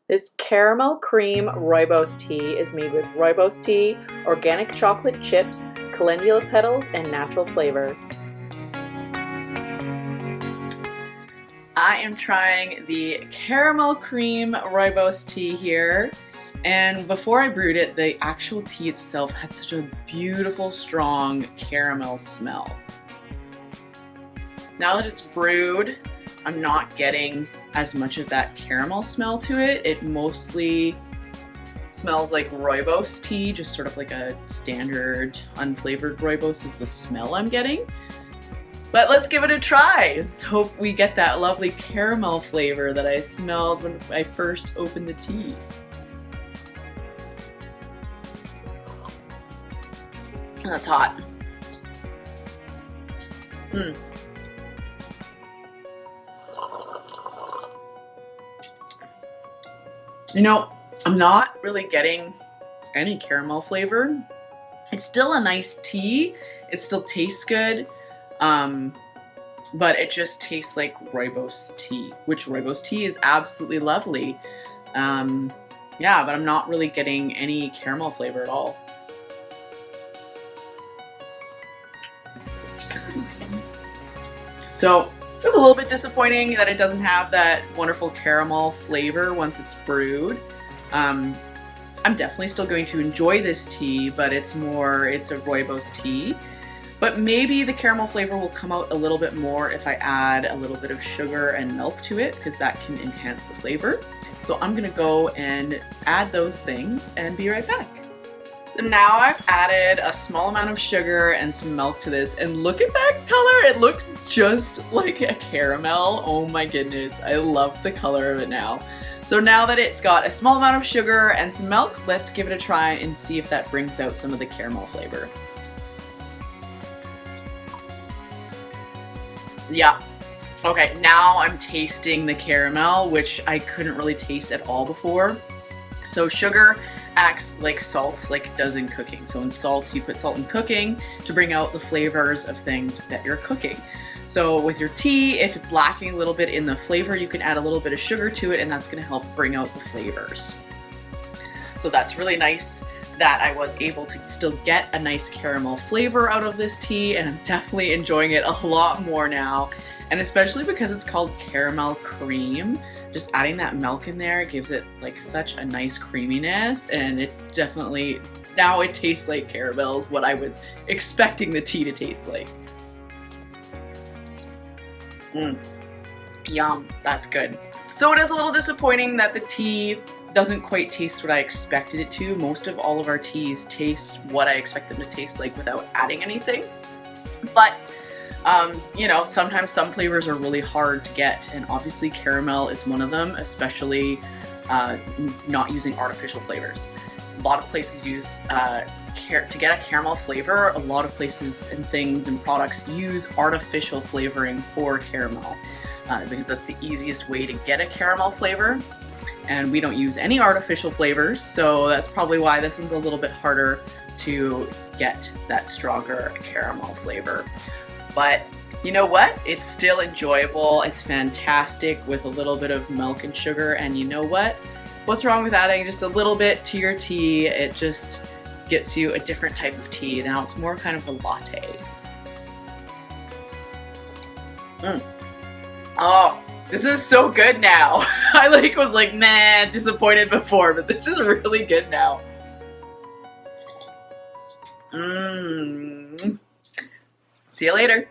This caramel cream Rooibos tea is made with Rooibos tea, organic chocolate chips, calendula petals, and natural flavor. I am trying the caramel cream Rooibos tea here, and before I brewed it, the actual tea itself had such a beautiful, strong caramel smell. Now that it's brewed, I'm not getting as much of that caramel smell to it. It mostly smells like Rooibos tea, just sort of like a standard unflavored Rooibos is the smell I'm getting. But let's give it a try. Let's hope we get that lovely caramel flavor that I smelled when I first opened the tea. That's hot. You know, I'm not really getting any caramel flavor. It's still a nice tea. It still tastes good. But it just tastes like Rooibos tea, which Rooibos tea is absolutely lovely. Yeah, but I'm not really getting any caramel flavor at all. So it's a little bit disappointing that it doesn't have that wonderful caramel flavor once it's brewed. I'm definitely still going to enjoy this tea, but it's a Rooibos tea. But maybe the caramel flavor will come out a little bit more if I add a little bit of sugar and milk to it, because that can enhance the flavor. So I'm gonna go and add those things and be right back. So now I've added a small amount of sugar and some milk to this, and look at that color! It looks just like a caramel. Oh my goodness, I love the color of it now. So now that it's got a small amount of sugar and some milk, let's give it a try and see if that brings out some of the caramel flavor. Yeah. Okay, now I'm tasting the caramel, which I couldn't really taste at all before. So sugar acts like salt, like it does in cooking. So in salt, you put salt in cooking to bring out the flavors of things that you're cooking. So with your tea, if it's lacking a little bit in the flavor, you can add a little bit of sugar to it, and that's going to help bring out the flavors. So that's really nice that I was able to still get a nice caramel flavor out of this tea, and I'm definitely enjoying it a lot more now. And especially because it's called caramel cream, just adding that milk in there gives it like such a nice creaminess, and it definitely, now it tastes like caramel is what I was expecting the tea to taste like. Yum, that's good. So it is a little disappointing that the tea doesn't quite taste what I expected it to. Most of all of our teas taste what I expect them to taste like without adding anything. But you know, sometimes some flavors are really hard to get, and obviously caramel is one of them, especially not using artificial flavors. A lot of places use, to get a caramel flavor, a lot of places and things and products use artificial flavoring for caramel, because that's the easiest way to get a caramel flavor. And we don't use any artificial flavors, so that's probably why this one's a little bit harder to get that stronger caramel flavor. But you know what? It's still enjoyable. It's fantastic with a little bit of milk and sugar, and you know what? What's wrong with adding just a little bit to your tea? It just gets you a different type of tea. Now it's more kind of a latte. Oh, this is so good now. I was like, nah, disappointed before, but this is really good now. See you later.